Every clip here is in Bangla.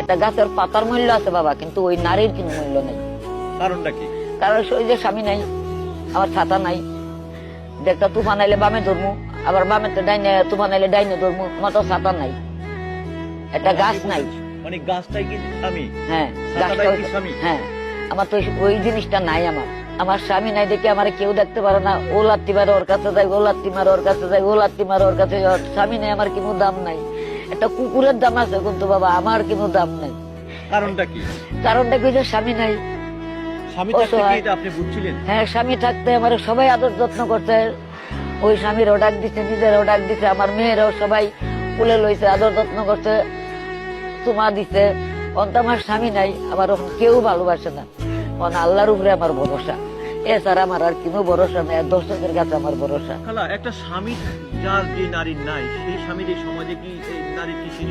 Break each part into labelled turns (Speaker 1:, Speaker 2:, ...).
Speaker 1: একটা গাছের পাতার মূল্য আছে বাবা, কিন্তু ওই নারীর কোনো মূল্য নেই।
Speaker 2: কারণটা কি?
Speaker 1: কারণ ওই যে স্বামী নাই, আমার ছাতা নাই, একটা তুফান আইলে বামে ধরমু, আবার বামে তো ডাইনে তুফান আইলে ডাইনে ধরমু, আমার তো ছাতা নাই, একটা গাছ নাই।
Speaker 2: মানে গাছটাই কি স্বামী?
Speaker 1: হ্যাঁ,
Speaker 2: ছাতাটাই
Speaker 1: গাছটা
Speaker 2: কি স্বামী?
Speaker 1: হ্যাঁ, আমার তো ওই জিনিসটা নাই। আমার স্বামী নাই দেখে আমার কেউ দেখতে পারে না। ও লাত্তি মারে ওর কাছে যাই, ও লাত্তি মারে ওর কাছে যাই, ও লাত্তি মারে ওর কাছে যাই। স্বামী নাই, আমার কোনো দাম নাই। একটা কুকুরের দাম আছে, কিন্তু বাবা আমার কোনো দাম নাই।
Speaker 2: কারণটা কি?
Speaker 1: কারণটা কি যে স্বামী নাই।
Speaker 2: স্বামী থাকতে কি
Speaker 1: অসহায়।
Speaker 2: এটা আপনি বুঝছিলেন?
Speaker 1: হ্যাঁ, স্বামী থাকতে আমার সবাই আদর যত্ন করতে, ওই স্বামীরও ডাক দিচ্ছে, নিজেরও ডাক দিচ্ছে, আমার মেয়েরাও সবাই কুলে লইছে, আদর যত্ন করছে, চুমা দিছে। অন্ত আমার স্বামী নাই, আমার কেউ ভালোবাসে না। আল্লাহর উপরে আমার ভরসা, এছাড়া আমার আর কোনো ভরসা নেই। দর্শকের কাছে আমার ভরসা।
Speaker 2: খালা, একটা স্বামী যার যে নারীর নাই, সেই স্বামীর এই সমাজে কি, এই নারীর কি সেই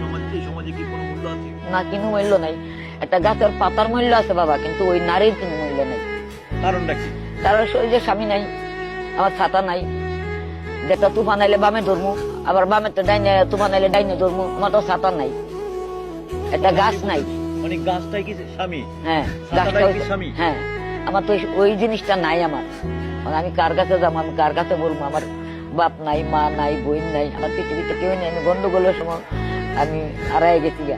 Speaker 2: সমাজে কি কোনো মূল্য আছে?
Speaker 1: না, কোনো মূল্য নাই। একটা গাছের পাতার মূল্য আছে বাবা, কিন্তু ওই নারীর কোনো মূল্য নেই।
Speaker 2: কারণটা কি?
Speaker 1: কারণ ওই যে স্বামী নাই, আমার ছাতা নাই, একটা তুফান আইলে বামে ধরমু, আবার বামে তো ডাইনে তুফান আইলে ডাইনে ধরমু, আমার তো ছাতা নাই, একটা গাছ নাই।
Speaker 2: মানে গাছটাই কি স্বামী?
Speaker 1: হ্যাঁ,
Speaker 2: ছাতাটাই
Speaker 1: গাছটা
Speaker 2: কি স্বামী?
Speaker 1: হ্যাঁ, আমার তো ওই জিনিসটা নাই। আমার আমি কার কাছে যাবো, আমি কার কাছে বলবো? আমার বাপ নাই, মা নাই, বোন নাই, আমার পৃথিবীতে কেউ নেই। আমি গন্ডগোলের সময় আমি হারাই গেছি গা।